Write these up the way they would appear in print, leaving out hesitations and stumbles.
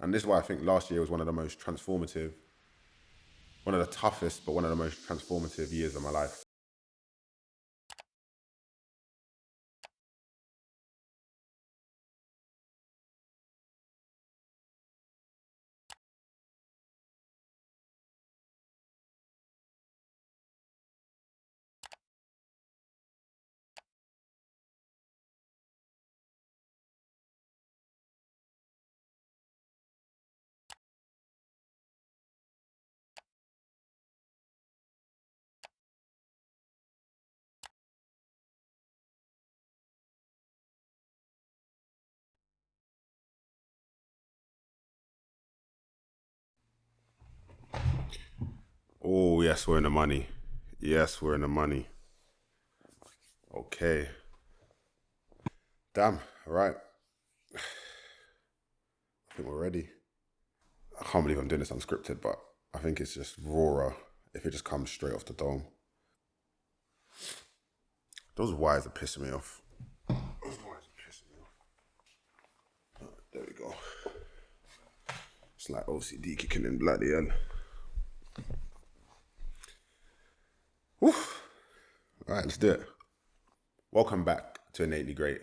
And this is why I think last year was one of the most transformative, one of the toughest, but one of the most transformative years of my life. Oh, yes, we're in the money. Yes, we're in the money. Okay. Damn. All right. I think we're ready. I can't believe I'm doing this unscripted, but I think it's just rawer if it just comes straight off the dome. Those wires are pissing me off. Those wires are pissing me off. There we go. It's like OCD kicking in, bloody hell. Whew. All right, let's do it. Welcome back to Innately Great,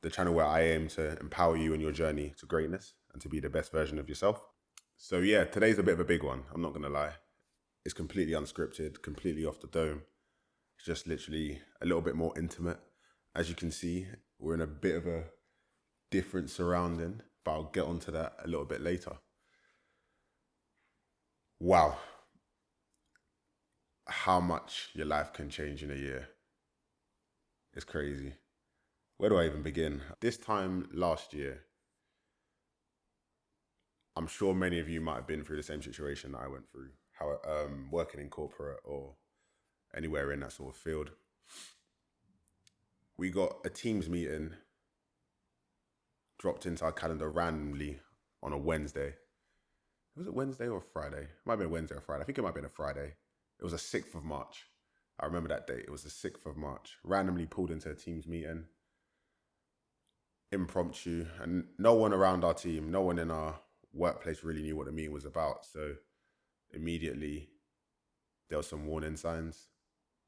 the channel where I aim to empower you in your journey to greatness and to be the best version of yourself. So yeah, today's a bit of a big one. I'm not going to lie. It's completely unscripted, completely off the dome. It's just literally a little bit more intimate. As you can see, we're in a bit of a different surrounding, but I'll get onto that a little bit later. Wow. How much your life can change in a year. It's crazy. Where do I even begin? This time last year, I'm sure many of you might have been through the same situation that I went through, working in corporate or anywhere in that sort of field. We got a Teams meeting dropped into our calendar randomly on a Wednesday. Was it Wednesday or Friday? It might have been a Wednesday or Friday. I think it might have been a Friday. It was the 6th of March. I remember that date. It was the 6th of March. Randomly pulled into a Teams meeting, impromptu, and no one around our team, no one in our workplace really knew what the meeting was about. So immediately there were some warning signs.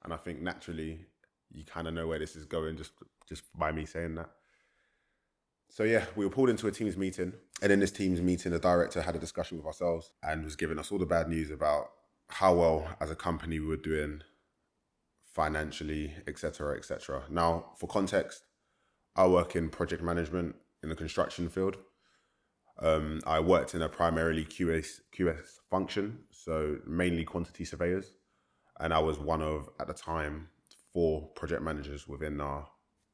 And I think naturally you kind of know where this is going just by me saying that. So yeah, we were pulled into a Teams meeting, and in this Teams meeting, the director had a discussion with ourselves and was giving us all the bad news about how well as a company we were doing financially, etc., etc. Now, for context, I work in project management in the construction field. I worked in a primarily QS function, so mainly quantity surveyors, and I was one of, at the time, 4 project managers within our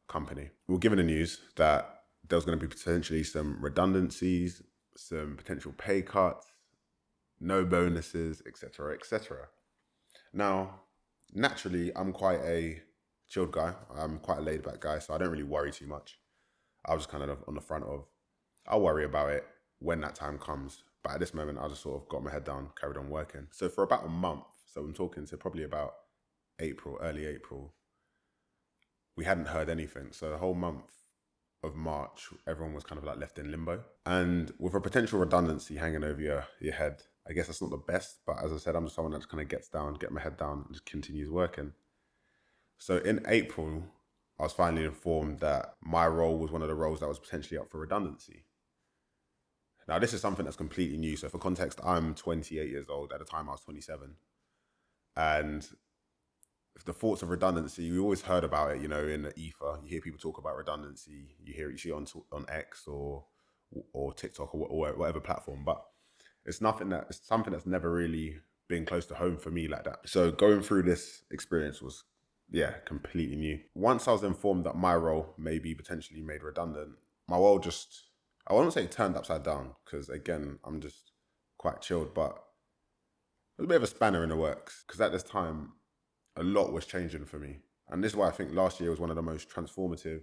company. We were given the news that there was going to be potentially some redundancies, some potential pay cuts, no bonuses, etc., etc. Now, naturally, I'm quite a chilled guy. I'm quite a laid back guy, so I don't really worry too much. I was just kind of on the front of, I'll worry about it when that time comes. But at this moment, I just sort of got my head down, carried on working. So for about a month, so I'm talking to probably about April, early April, we hadn't heard anything. So the whole month of March, everyone was kind of like left in limbo. And with a potential redundancy hanging over your head, I guess that's not the best. But as I said, I'm just someone that just kind of gets down, get my head down, and just continues working. So in April, I was finally informed that my role was one of the roles that was potentially up for redundancy. Now, this is something that's completely new. So for context, I'm 28 years old. At the time, I was 27. And the thoughts of redundancy, we always heard about it, in the ether. You hear people talk about redundancy. You see it on X or TikTok or whatever platform. But it's something that's never really been close to home for me like that. So going through this experience was, completely new. Once I was informed that my role may be potentially made redundant, my world just, I wouldn't say turned upside down, because again, I'm just quite chilled, but it was a bit of a spanner in the works, because at this time, a lot was changing for me. And this is why I think last year was one of the most transformative,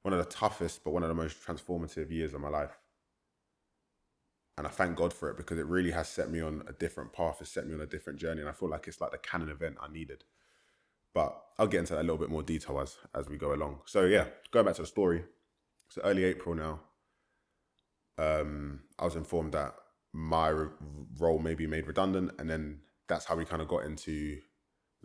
one of the toughest, but one of the most transformative years of my life. And I thank God for it, because it really has set me on a different path. It's set me on a different journey. And I feel like it's like the canon event I needed. But I'll get into that a little bit more detail as we go along. So yeah, going back to the story. So early April now, I was informed that my role may be made redundant, and then that's how we kind of got into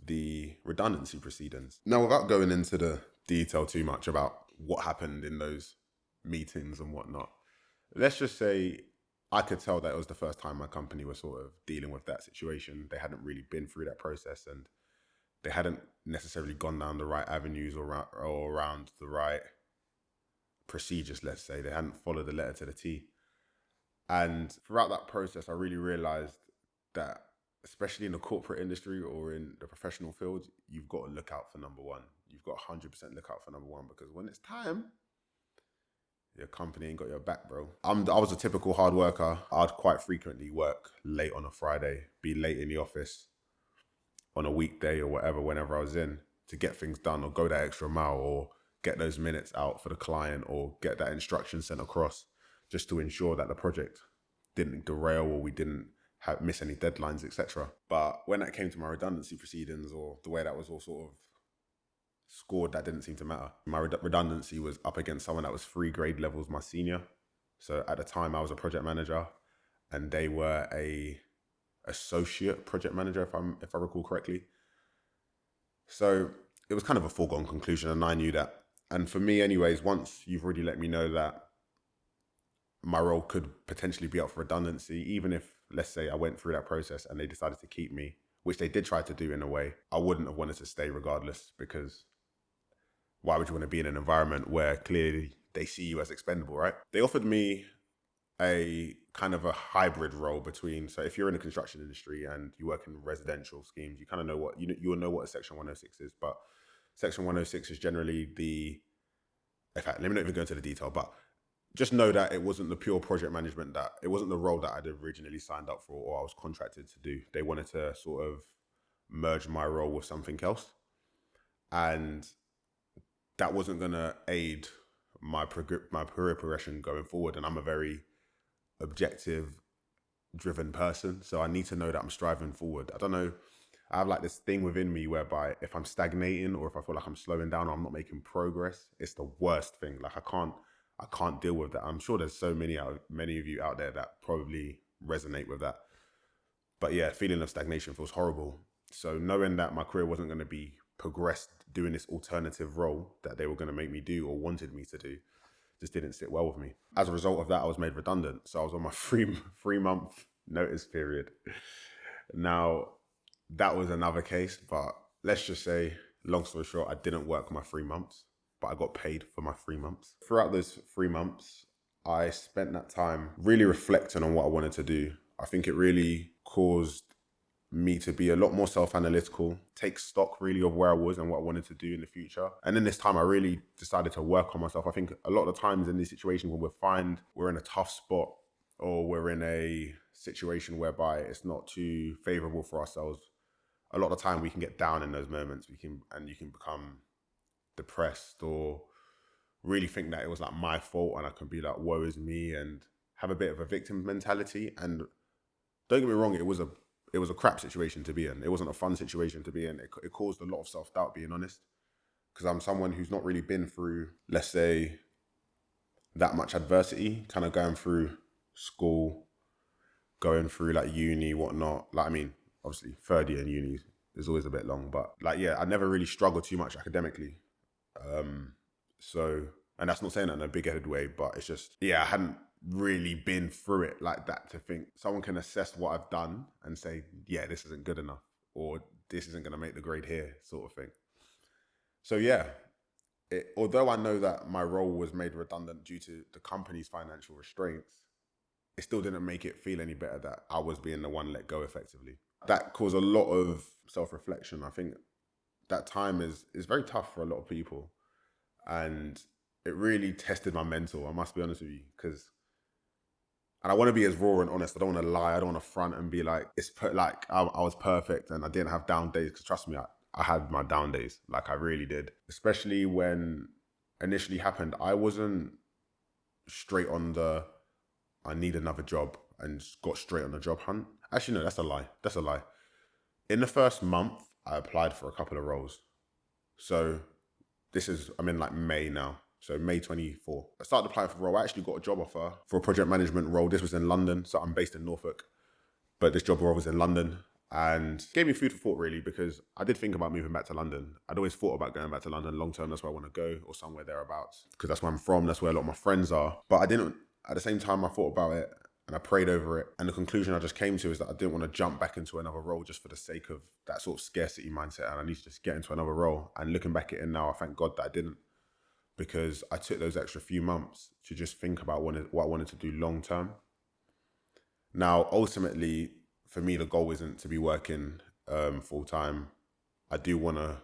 the redundancy proceedings. Now, without going into the detail too much about what happened in those meetings and whatnot, let's just say I could tell that it was the first time my company was sort of dealing with that situation. They hadn't really been through that process, and they hadn't necessarily gone down the right avenues or around the right procedures, let's say. They hadn't followed the letter to the T. And throughout that process, I really realized that, especially in the corporate industry or in the professional field, you've got to look out for number one. You've got 100% look out for number one, because when it's time, your company ain't got your back, bro. I was a typical hard worker. I'd quite frequently work late on a Friday, be late in the office on a weekday or whatever, whenever I was in, to get things done or go that extra mile or get those minutes out for the client or get that instruction sent across, just to ensure that the project didn't derail or we didn't miss any deadlines, etc. But when it came to my redundancy proceedings, or the way that was all sort of scored, that didn't seem to matter. My redundancy was up against someone that was 3 grade levels my senior. So at the time I was a project manager and they were a associate project manager, if I recall correctly. So it was kind of a foregone conclusion, and I knew that. And for me anyways, once you've already let me know that my role could potentially be up for redundancy, even if, let's say, I went through that process and they decided to keep me, which they did try to do in a way, I wouldn't have wanted to stay regardless, because why would you want to be in an environment where clearly they see you as expendable, right? They offered me a kind of a hybrid role between, so if you're in the construction industry and you work in residential schemes, you kind of know what, you'll know what a Section 106 is, but Section 106 is generally in fact, let me not even go into the detail, but just know that it wasn't the pure project management, that it wasn't the role that I'd originally signed up for or I was contracted to do. They wanted to sort of merge my role with something else. And that wasn't going to aid my career progression going forward. And I'm a very objective driven person. So I need to know that I'm striving forward. I don't know. I have like this thing within me whereby if I'm stagnating or if I feel like I'm slowing down or I'm not making progress, it's the worst thing. Like I can't deal with that. I'm sure there's many of you out there that probably resonate with that. But yeah, feeling of stagnation feels horrible. So knowing that my career wasn't going to be progressed doing this alternative role that they were going to make me do or wanted me to do just didn't sit well with me. As a result of that, I was made redundant. So I was on my 3 month notice period. Now, that was another case, but let's just say, long story short, I didn't work my 3 months, but I got paid for my 3 months. Throughout those 3 months, I spent that time really reflecting on what I wanted to do. I think it really caused me to be a lot more self-analytical, take stock really of where I was and what I wanted to do in the future. And then this time I really decided to work on myself. I think a lot of the times in these situations when we're in a tough spot or we're in a situation whereby it's not too favorable for ourselves, a lot of the time we can get down in those moments. You can become depressed or really think that it was like my fault and I can be like, woe is me, and have a bit of a victim mentality. And don't get me wrong, it was a crap situation to be in. It wasn't a fun situation to be in. It caused a lot of self-doubt, being honest, because I'm someone who's not really been through, let's say, that much adversity, kind of going through school, going through like uni, whatnot. Like, I mean, obviously third year in uni is always a bit long, but like, yeah, I never really struggled too much academically. So, and that's not saying that in a big-headed way, but it's just, yeah, I hadn't really been through it like that to think someone can assess what I've done and say, yeah, this isn't good enough, or this isn't going to make the grade here, sort of thing. So yeah, although I know that my role was made redundant due to the company's financial restraints, it still didn't make it feel any better that I was being the one let go effectively. That caused a lot of self-reflection. I think that time is very tough for a lot of people, and it really tested my mental. I must be honest with you, and I want to be as raw and honest. I don't want to lie. I don't want to front and be like I was perfect and I didn't have down days. Because trust me, I had my down days. Like, I really did. Especially when initially happened, I wasn't straight on the I need another job and got straight on the job hunt. Actually, no, that's a lie. That's a lie. In the first month, I applied for a couple of roles. So I'm in like May now. So May 24. I started applying for the role. I actually got a job offer for a project management role. This was in London. So I'm based in Norfolk, but this job role was in London, and gave me food for thought really, because I did think about moving back to London. I'd always thought about going back to London long term. That's where I want to go, or somewhere thereabouts, because that's where I'm from. That's where a lot of my friends are. But I didn't, at the same time, I thought about it and I prayed over it. And the conclusion I just came to is that I didn't want to jump back into another role just for the sake of that sort of scarcity mindset. And I need to just get into another role. And looking back at it now, I thank God that I didn't, because I took those extra few months to just think about what I wanted to do long term. Now, ultimately, for me, the goal isn't to be working full time. I do want to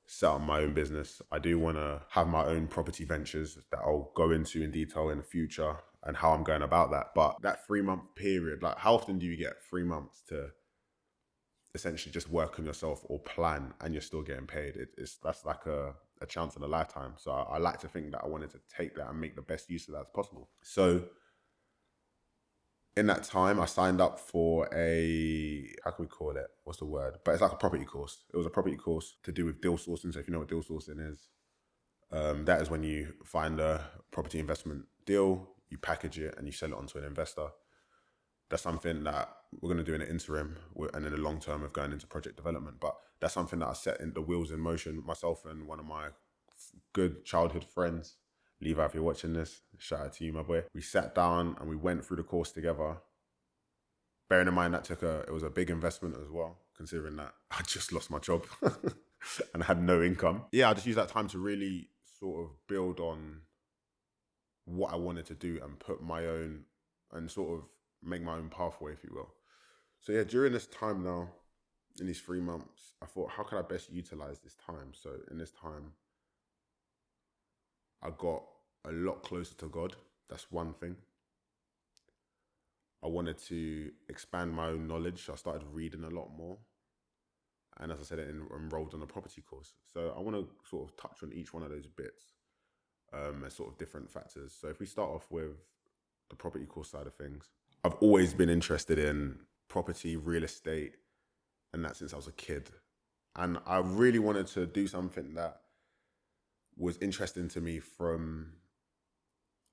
set up my own business. I do want to have my own property ventures that I'll go into in detail in the future and how I'm going about that. But that 3-month period, like, how often do you get 3 months to essentially just work on yourself or plan and you're still getting paid? That's like a chance in a lifetime. So I like to think that I wanted to take that and make the best use of that as possible. So in that time, I signed up for how can we call it? What's the word? But it's like a property course. It was a property course to do with deal sourcing. So if you know what deal sourcing is, that is when you find a property investment deal, you package it and you sell it onto an investor. That's something that we're going to do in an interim and in the long term of going into project development. But that's something that I set in the wheels in motion, myself and one of my good childhood friends. Levi, if you're watching this, shout out to you, my boy. We sat down and we went through the course together. Bearing in mind that it was a big investment as well, considering that I just lost my job and I had no income. Yeah, I just used that time to really sort of build on what I wanted to do and put my own, and sort of make my own pathway, if you will. So yeah, during this time now, in these 3 months, I thought, how can I best utilize this time? So in this time, I got a lot closer to God. That's one thing. I wanted to expand my own knowledge. So I started reading a lot more. And as I said, I enrolled on a property course. So I want to sort of touch on each one of those bits as sort of different factors. So if we start off with the property course side of things, I've always been interested in property, real estate, and that since I was a kid. And I really wanted to do something that was interesting to me from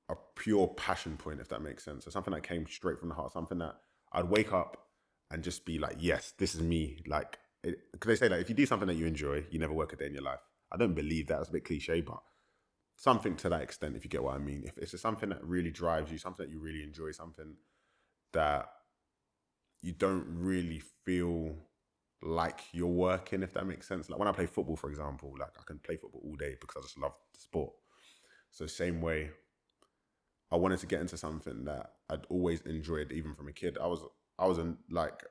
a pure passion point, if that makes sense. So something that came straight from the heart, something that I'd wake up and just be like, yes, this is me. Like, because they say that if you do something that you enjoy, you never work a day in your life. I don't believe that. It's a bit cliche, but something to that extent, if you get what I mean. If it's something that really drives you, something that you really enjoy, something that you don't really feel like you're working, if that makes sense. Like when I play football, for example, like I can play football all day because I just love the sport. So same way, I wanted to get into something that I'd always enjoyed, even from a kid. I was like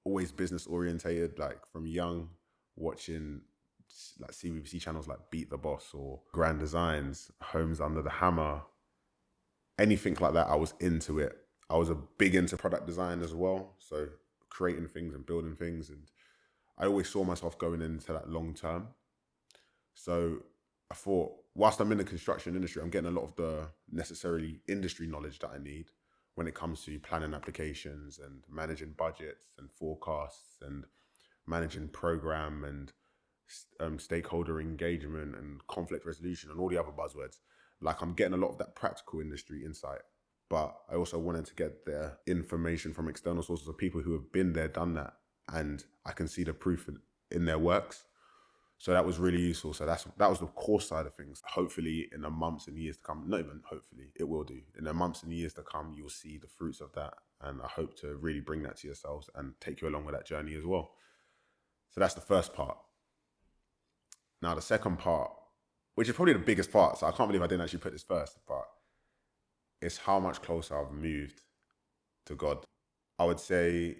always business orientated, like from young, watching like CBBC channels like Beat the Boss or Grand Designs, Homes Under the Hammer, anything like that. I was into it. I was a big into product design as well, so creating things and building things, and I always saw myself going into that long term. So I thought, whilst I'm in the construction industry, I'm getting a lot of the necessarily industry knowledge that I need when it comes to planning applications and managing budgets and forecasts and managing program and stakeholder engagement and conflict resolution and all the other buzzwords. Like, I'm getting a lot of that practical industry insight, but I also wanted to get the information from external sources of people who have been there, done that, and I can see the proof in their works. So that was really useful. So that was the course side of things. Hopefully in the months and years to come, not even hopefully, it will do. In the months and years to come, you'll see the fruits of that. And I hope to really bring that to yourselves and take you along with that journey as well. So that's the first part. Now the second part, which is probably the biggest part, so I can't believe I didn't actually put this first, but it's how much closer I've moved to God. I would say,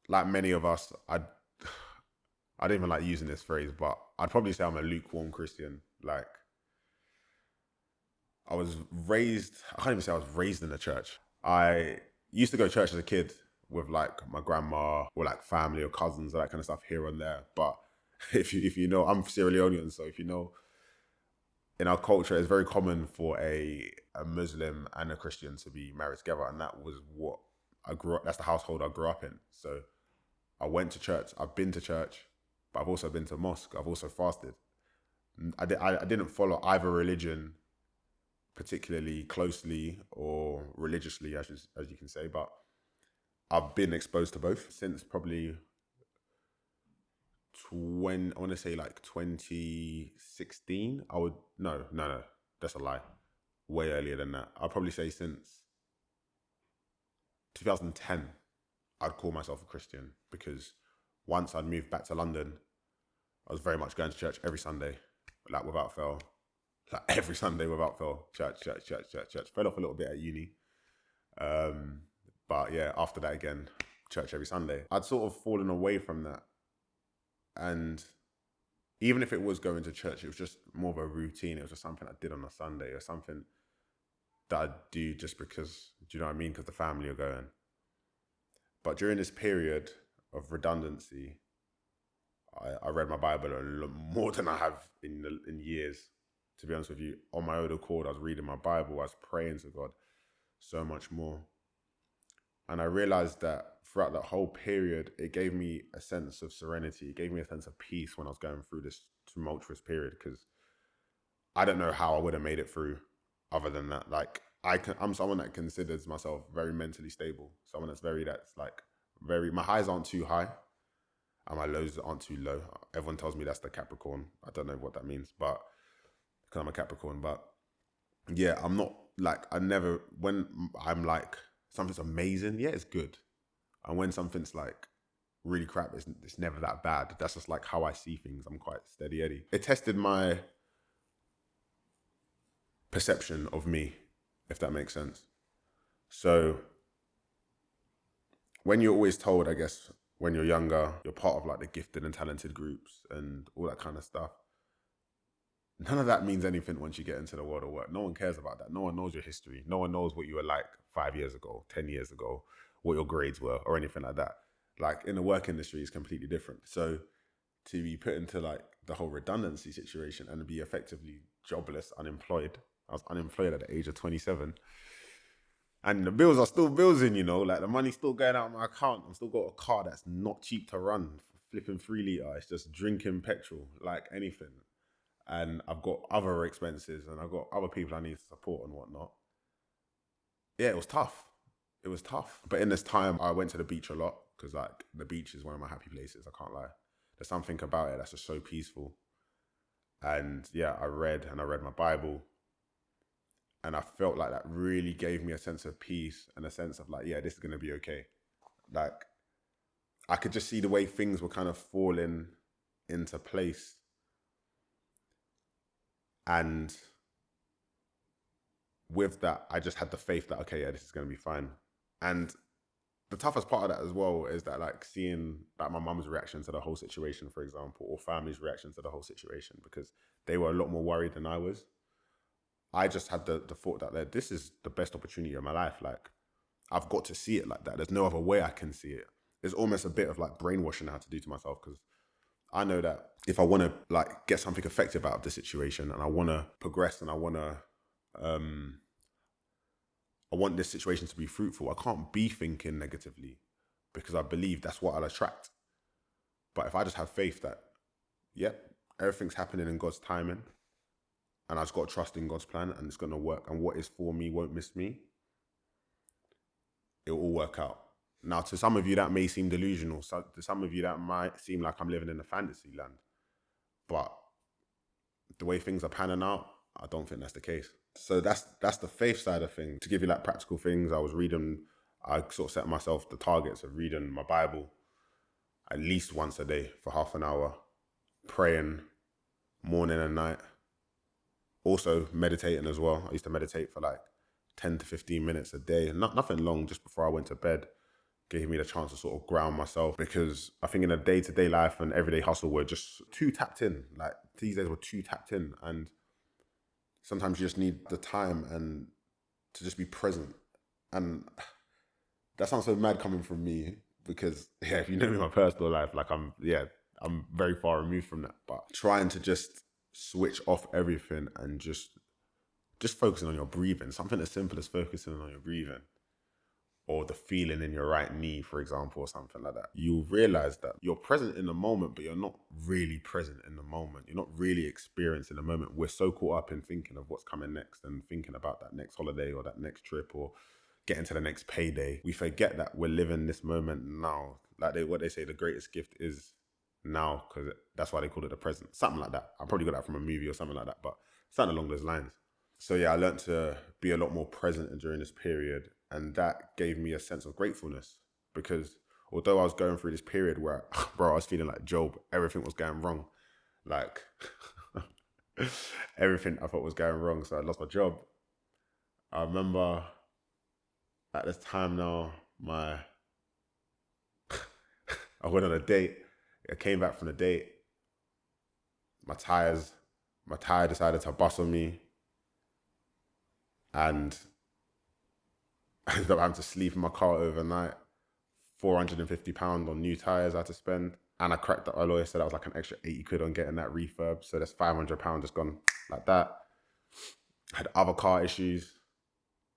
like many of us, I don't even like using this phrase, but I'd probably say I'm a lukewarm Christian. Like, I can't even say I was raised in the church. I used to go to church as a kid with like my grandma or like family or cousins, or that kind of stuff here and there. But if you know, I'm Sierra Leonean, so if you know, in our culture, it's very common for a Muslim and a Christian to be married together. And that was what I grew up, that's the household I grew up in. So I went to church, I've been to church, but I've also been to mosque. I've also fasted. I didn't follow either religion particularly closely or religiously, as you can say, but I've been exposed to both since probably I want to say like 2016. No, that's a lie. Way earlier than that. I'll probably say since 2010, I'd call myself a Christian because once I'd moved back to London, I was very much going to church every Sunday, like without fail. Like every Sunday without fail. Church. Fell off a little bit at uni. But yeah, after that again, church every Sunday. I'd sort of fallen away from that. And even if it was going to church, it was just more of a routine. It was just something I did on a Sunday or something that I'd do just because, do you know what I mean? Because the family are going. But during this period of redundancy, I read my Bible a lot more than I have in years. To be honest with you, on my own accord, I was reading my Bible, I was praying to God so much more. And I realized that throughout that whole period, it gave me a sense of serenity. It gave me a sense of peace when I was going through this tumultuous period, because I don't know how I would have made it through other than that. Like I'm someone that considers myself very mentally stable. Someone that's my highs aren't too high and my lows aren't too low. Everyone tells me that's the Capricorn. I don't know what that means, but because I'm a Capricorn, but yeah, I'm not like, when I'm like, something's amazing, yeah, it's good. And when something's like really crap, it's never that bad. That's just like how I see things. I'm quite steady Eddie. It tested my perception of me, if that makes sense. So when you're always told, I guess, when you're younger, you're part of like the gifted and talented groups and all that kind of stuff. None of that means anything once you get into the world of work. No one cares about that. No one knows your history. No one knows what you were like 5 years ago, 10 years ago, what your grades were or anything like that. Like in the work industry, it's completely different. So to be put into like the whole redundancy situation and be effectively jobless, unemployed. I was unemployed at the age of 27. And the bills are still bills like the money's still going out of my account. I've still got a car that's not cheap to run, flipping 3 litre. It's just drinking petrol, like anything. And I've got other expenses and I've got other people I need to support and whatnot. Yeah, it was tough. It was tough. But in this time, I went to the beach a lot because like the beach is one of my happy places. I can't lie. There's something about it that's just so peaceful. And yeah, I read my Bible. And I felt like that really gave me a sense of peace and a sense of like, yeah, this is going to be okay. Like I could just see the way things were kind of falling into place. And with that, I just had the faith that, okay, yeah, this is going to be fine. And the toughest part of that as well is that like seeing like my mum's reaction to the whole situation, for example, or family's reaction to the whole situation, because they were a lot more worried than I was. I just had the thought that this is the best opportunity of my life. Like I've got to see it like that. There's no other way I can see it. It's almost a bit of like brainwashing I had to do to myself, because I know that if I want to like get something effective out of the situation and I want to progress and I want this situation to be fruitful, I can't be thinking negatively because I believe that's what I'll attract. But if I just have faith that, yep, everything's happening in God's timing and I just got to trust in God's plan and it's going to work, and what is for me won't miss me, it will all work out. Now, to some of you, that may seem delusional. So to some of you, that might seem like I'm living in a fantasy land. But the way things are panning out, I don't think that's the case. So that's the faith side of things. To give you like practical things, I sort of set myself the targets of reading my Bible at least once a day for half an hour, praying morning and night. Also meditating as well. I used to meditate for like 10 to 15 minutes a day. Nothing long, just before I went to bed. Gave me the chance to sort of ground myself, because I think in a day-to-day life and everyday hustle, we're just too tapped in. Like these days we're too tapped in, and sometimes you just need the time and to just be present. And that sounds so mad coming from me, because yeah, if you know me in my personal life, like I'm very far removed from that. But trying to just switch off everything and just focusing on your breathing, something as simple as focusing on your breathing, or the feeling in your right knee, for example, or something like that, you realize that you're present in the moment, but you're not really present in the moment. You're not really experiencing the moment. We're so caught up in thinking of what's coming next and thinking about that next holiday or that next trip or getting to the next payday. We forget that we're living this moment now. Like what they say, the greatest gift is now, because that's why they call it the present. Something like that. I probably got that from a movie or something like that, but something along those lines. So yeah, I learned to be a lot more present during this period, and that gave me a sense of gratefulness, because although I was going through this period where, bro, I was feeling like Job, everything was going wrong, like everything I thought was going wrong. So I lost my job. I remember at this time now, I went on a date. I came back from the date. My tire decided to bust on me, and I ended up having to sleep in my car overnight. £450 on new tires I had to spend. And I cracked the lawyer said that was like an extra 80 quid on getting that refurb. So that's £500 just gone like that. I had other car issues.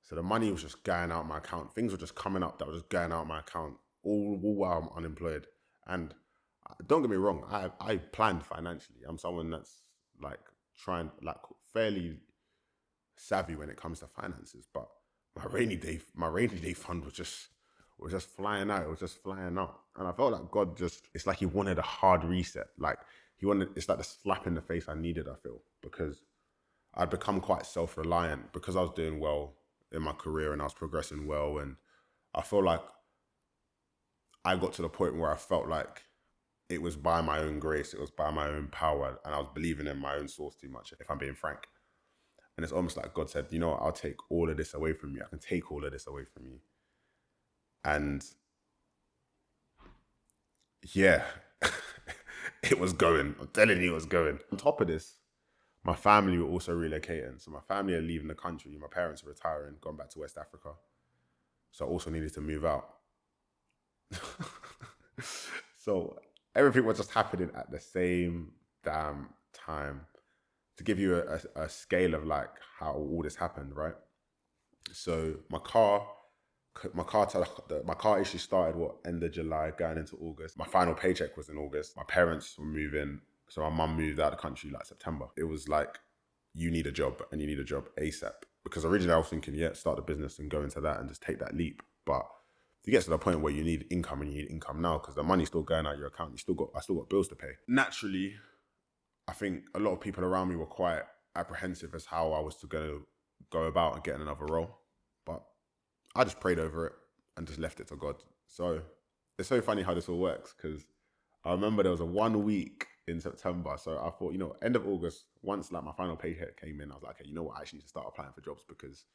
So the money was just going out my account. Things were just coming up that were just going out my account all while I'm unemployed. And don't get me wrong, I planned financially. I'm someone that's like fairly savvy when it comes to finances, but my rainy day fund was just flying out. It was just flying out. And I felt like God it's like he wanted a hard reset. Like it's like the slap in the face I needed, I feel, because I'd become quite self-reliant because I was doing well in my career and I was progressing well. And I feel like I got to the point where I felt like it was by my own grace, it was by my own power, and I was believing in my own source too much, if I'm being frank. And it's almost like God said, you know what, I'll take all of this away from you. I can take all of this away from you. And yeah, it was going. I'm telling you, it was going. On top of this, my family were also relocating. So my family are leaving the country. My parents are retiring, going back to West Africa. So I also needed to move out. So everything was just happening at the same damn time. To give you a scale of like how all this happened, right? So my car issue started end of July, going into August. My final paycheck was in August. My parents were moving, so my mum moved out of the country like September. It was like, you need a job and you need a job ASAP. Because originally I was thinking, yeah, start a business and go into that and just take that leap. But you get to the point where you need income, and you need income now because the money's still going out your account. I still got bills to pay. Naturally, I think a lot of people around me were quite apprehensive as how I was to go about and getting another role. But I just prayed over it and just left it to God. So it's so funny how this all works, because I remember there was a 1 week in September. So I thought, end of August, once like my final paycheck came in, I was like, okay, you know what? I actually need to start applying for jobs, because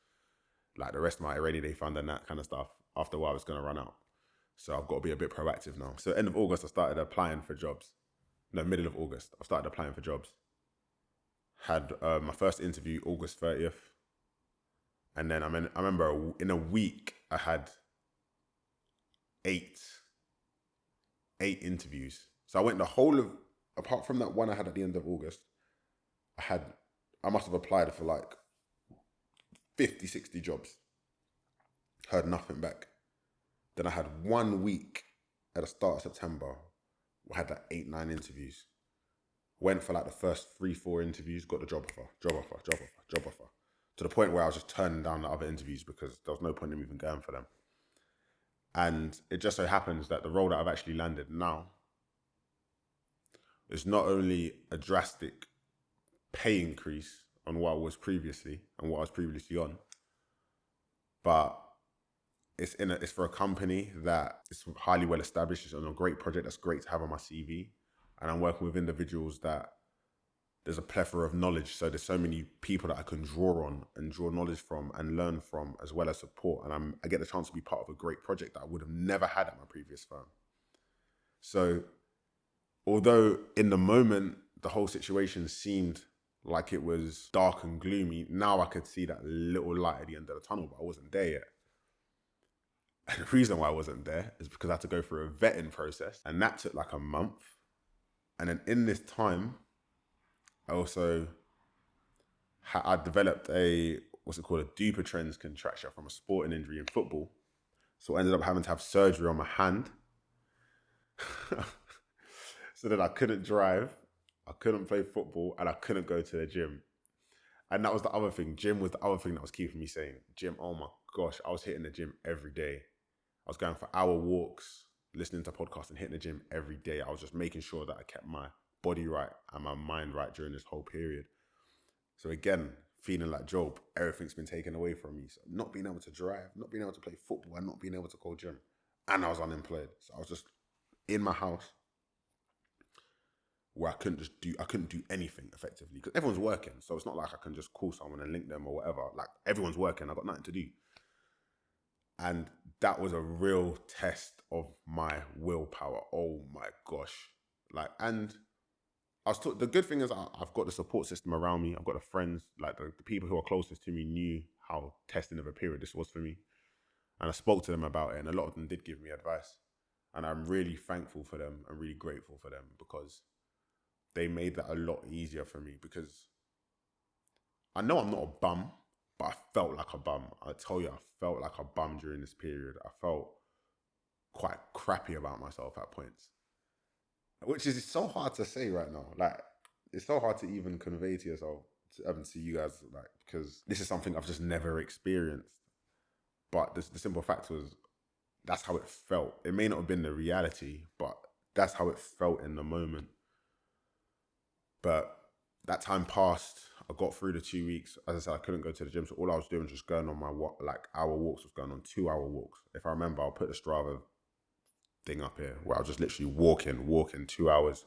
like the rest of my rainy day fund and that kind of stuff, after a while, it's going to run out. So I've got to be a bit proactive now. So end of August, I started applying for jobs. No, middle of August, I started applying for jobs. Had my first interview August 30th. And then I remember in a week, I had eight interviews. So I went apart from that one I had at the end of August, I must have applied for like 50, 60 jobs. Heard nothing back. Then I had 1 week at the start of September. I had like 8, 9 interviews. Went for like the first 3, 4 interviews, got the job offer. To the point where I was just turning down the other interviews because there was no point in even going for them. And it just so happens that the role that I've actually landed now is not only a drastic pay increase on what I was previously and what I was previously on, but it's for a company that is highly well established. It's on a great project that's great to have on my CV. And I'm working with individuals that there's a plethora of knowledge. So there's so many people that I can draw on and draw knowledge from and learn from, as well as support. And I get the chance to be part of a great project that I would have never had at my previous firm. So although in the moment, the whole situation seemed like it was dark and gloomy, now I could see that little light at the end of the tunnel, but I wasn't there yet. And the reason why I wasn't there is because I had to go through a vetting process, and that took like a month. And then in this time, I also I developed a Dupuytren's contracture from a sporting injury in football So I ended up having to have surgery on my hand. So that I couldn't drive, I couldn't play football, and I couldn't go to the gym. And that was the other thing. Gym was the other thing that was keeping me sane. Gym, oh my gosh, I was hitting the gym every day. I was going for hour walks, listening to podcasts and hitting the gym every day. I was just making sure that I kept my body right and my mind right during this whole period. So again, feeling like Job, everything's been taken away from me. So not being able to drive, not being able to play football, and not being able to go gym. And I was unemployed. So I was just in my house where I couldn't do anything effectively because everyone's working. So it's not like I can just call someone and link them or whatever. Like everyone's working. I got nothing to do. And that was a real test of my willpower. Oh my gosh. Like, and the good thing is I've got the support system around me. I've got the friends, like the people who are closest to me knew how testing of a period this was for me. And I spoke to them about it, and a lot of them did give me advice. And I'm really thankful for them and really grateful for them because they made that a lot easier for me, because I know I'm not a bum, but I felt like a bum. I tell you, I felt like a bum during this period. I felt quite crappy about myself at points, which is so hard to say right now. Like, it's so hard to even convey to yourself, to you guys, like, because this is something I've just never experienced. But the simple fact was, that's how it felt. It may not have been the reality, but that's how it felt in the moment. But that time passed. I got through the 2 weeks. As I said, I couldn't go to the gym, so all I was doing was just going on my hour walks. Was going on 2-hour walks. If I remember, I'll put the Strava thing up here where I was just literally walking 2 hours,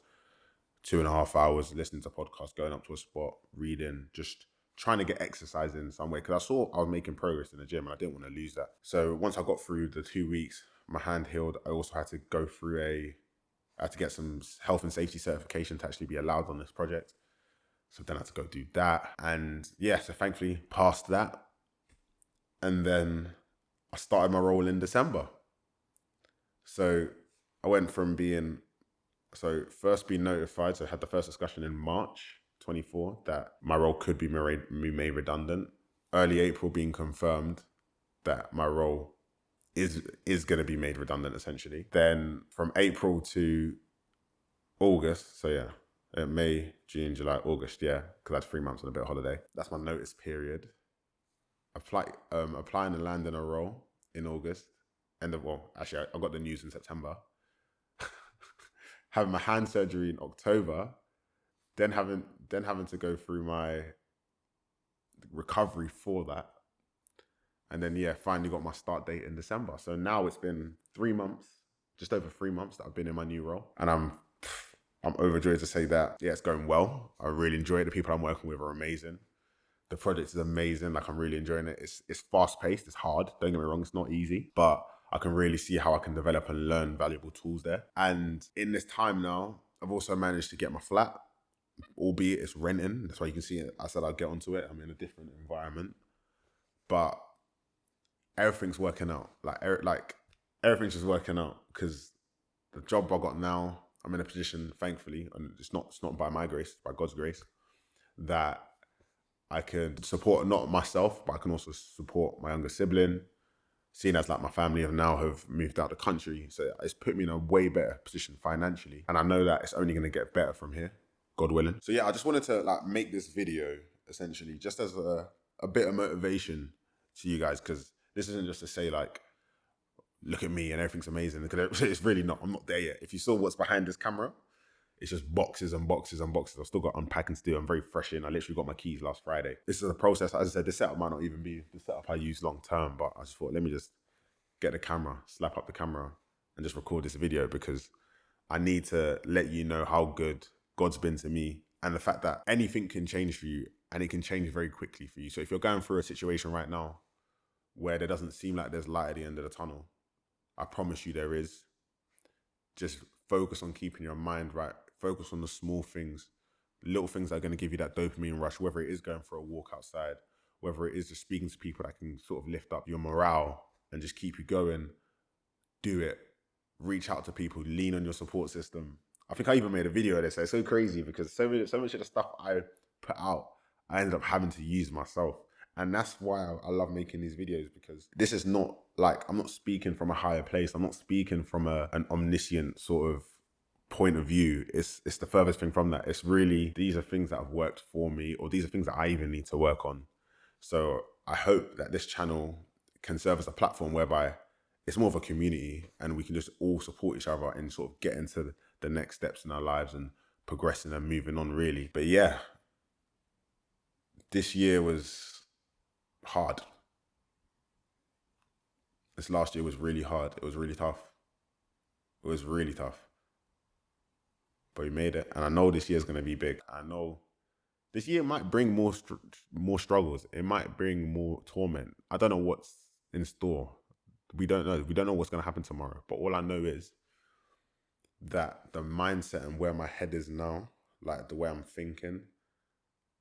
2.5 hours, listening to podcasts, going up to a spot, reading, just trying to get exercise in some way, because I saw I was making progress in the gym and I didn't want to lose that. So once I got through the 2 weeks, my hand healed. I also had to go through I had to get some health and safety certification to actually be allowed on this project. So then I had to go do that. And yeah, so thankfully passed that. And then I started my role in December. So I went from first being notified, so I had the first discussion in March 24 that my role could be made redundant. Early April being confirmed that my role is going to be made redundant essentially. Then from April to August, so yeah, May, June, July, August, yeah, because I had 3 months on a bit of holiday. That's my notice period. Applying and landing a role in August. Actually, I got the news in September. Having my hand surgery in October, then having to go through my recovery for that. And then, yeah, finally got my start date in December. So now it's been 3 months, just over 3 months that I've been in my new role. And I'm overjoyed to say that, yeah, it's going well. I really enjoy it. The people I'm working with are amazing. The project is amazing. Like, I'm really enjoying it. It's fast paced. It's hard. Don't get me wrong. It's not easy, but I can really see how I can develop and learn valuable tools there. And in this time now, I've also managed to get my flat, albeit it's renting. That's why you can see it. I said I'll get onto it. I'm in a different environment, but everything's working out. Like everything's just working out because the job I got now, I'm in a position, thankfully, and it's not by my grace, by God's grace, that I can support not myself, but I can also support my younger sibling, seeing as like my family have moved out of the country. So it's put me in a way better position financially. And I know that it's only going to get better from here, God willing. So yeah, I just wanted to like make this video essentially just as a bit of motivation to you guys, because this isn't just to say like, look at me and everything's amazing, because it's really not. I'm not there yet. If you saw what's behind this camera, it's just boxes and boxes and boxes. I've still got unpacking to do. I'm very fresh in. I literally got my keys last Friday. This is a process. As I said, this setup might not even be the setup I use long term, but I just thought, let me just get the camera, slap up the camera and just record this video, because I need to let you know how good God's been to me, and the fact that anything can change for you, and it can change very quickly for you. So if you're going through a situation right now where there doesn't seem like there's light at the end of the tunnel, I promise you there is. Just focus on keeping your mind right. Focus on the small things, little things that are going to give you that dopamine rush, whether it is going for a walk outside, whether it is just speaking to people that can sort of lift up your morale and just keep you going. Do it. Reach out to people. Lean on your support system. I think I even made a video of this. It's so crazy because so much of the stuff I put out, I ended up having to use myself. And that's why I love making these videos, because this is not like, I'm not speaking from a higher place. I'm not speaking from an omniscient sort of point of view. It's the furthest thing from that. It's really, these are things that have worked for me, or these are things that I even need to work on. So I hope that this channel can serve as a platform whereby it's more of a community and we can just all support each other and sort of get into the next steps in our lives and progressing and moving on, really. But yeah, this year was hard. This last year was really hard. It was really tough. It was really tough. But we made it. And I know this year's going to be big. I know this year might bring more struggles. It might bring more torment. I don't know what's in store. We don't know. We don't know what's going to happen tomorrow. But all I know is that the mindset and where my head is now, like the way I'm thinking,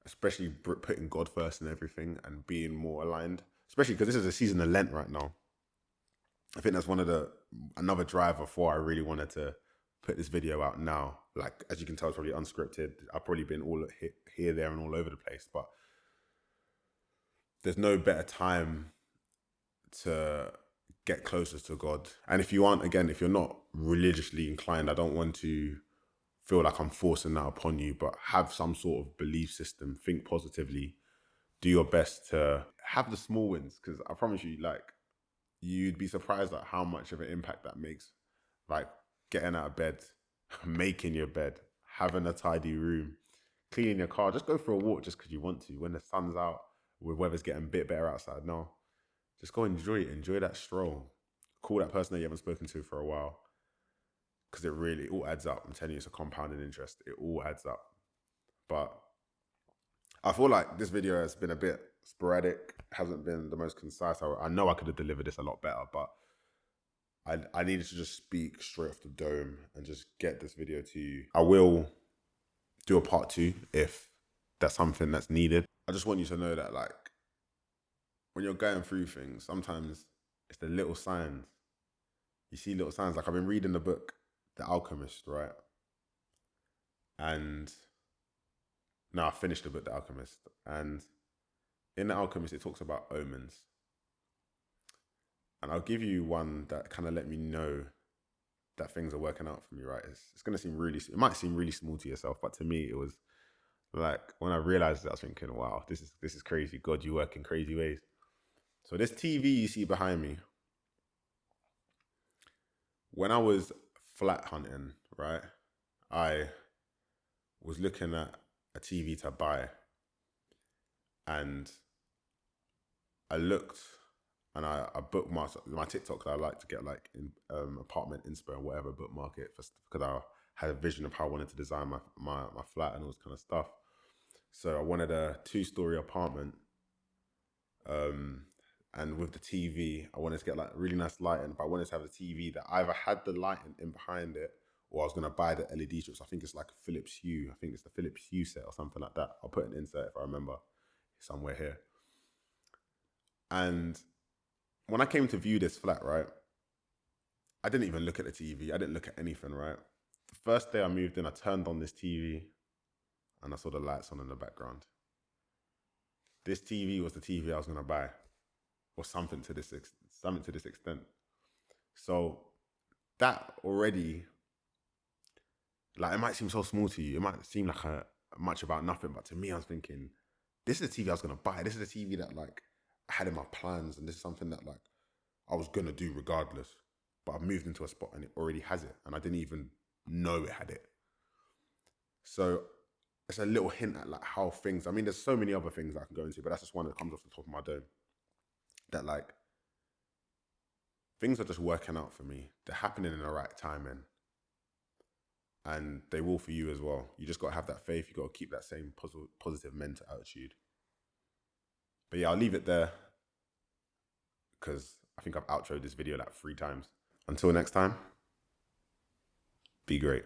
especially putting God first in everything and being more aligned, especially because this is a season of Lent right now. I think that's another driver for I really wanted to put this video out now. Like, as you can tell, it's probably unscripted. I've probably been all here, there, and all over the place, but there's no better time to get closer to God. And if you're not religiously inclined, I don't want to feel like I'm forcing that upon you, but have some sort of belief system, think positively, do your best to have the small wins. Because I promise you, like, you'd be surprised at how much of an impact that makes. Like getting out of bed, making your bed, having a tidy room, cleaning your car, just go for a walk just because you want to. When the sun's out, when weather's getting a bit better outside, no, just go enjoy it. Enjoy that stroll. Call that person that you haven't spoken to for a while. Because it all adds up. I'm telling you, it's a compounding interest. It all adds up. But I feel like this video has been a bit sporadic, hasn't been the most concise. I know I could have delivered this a lot better, but I needed to just speak straight off the dome and just get this video to you. I will do a part 2 if that's something that's needed. I just want you to know that, like, when you're going through things, sometimes it's the little signs. You see little signs. Like, I've been reading the book, The Alchemist, right? And now I finished the book, The Alchemist. And in The Alchemist, it talks about omens. And I'll give you one that kind of let me know that things are working out for me, right? It's going to seem it might seem really small to yourself, but to me, it was like, when I realized it, I was thinking, wow, this is crazy. God, you work in crazy ways. So this TV you see behind me, when I was flat hunting, right, I was looking at a TV to buy, and I looked and I bookmarked my TikTok that I like to get, like, in apartment inspo and whatever, bookmark it because I had a vision of how I wanted to design my flat and all this kind of stuff. So I wanted a 2-story apartment, and with the TV, I wanted to get like really nice lighting, but I wanted to have a TV that either had the lighting in behind it, or I was gonna buy the LED strips. I think it's like a Philips Hue. I think it's the Philips Hue set or something like that. I'll put an insert if I remember somewhere here. And when I came to view this flat, right, I didn't even look at the TV. I didn't look at anything, right? The first day I moved in, I turned on this TV and I saw the lights on in the background. This TV was the TV I was gonna buy, or something to this extent. So that already, like, it might seem so small to you. It might seem like much about nothing, but to me, I was thinking, this is the TV I was gonna buy. This is the TV that, like, I had in my plans, and this is something that, like, I was gonna do regardless. But I've moved into a spot and it already has it, and I didn't even know it had it. So it's a little hint at, like, how things. I mean, there's so many other things I can go into, but that's just one that comes off the top of my dome. That, like, things are just working out for me. They're happening in the right timing. And they will for you as well. You just got to have that faith. You got to keep that same positive mental attitude. But yeah, I'll leave it there because I think I've outroed this video like 3 times. Until next time, be great.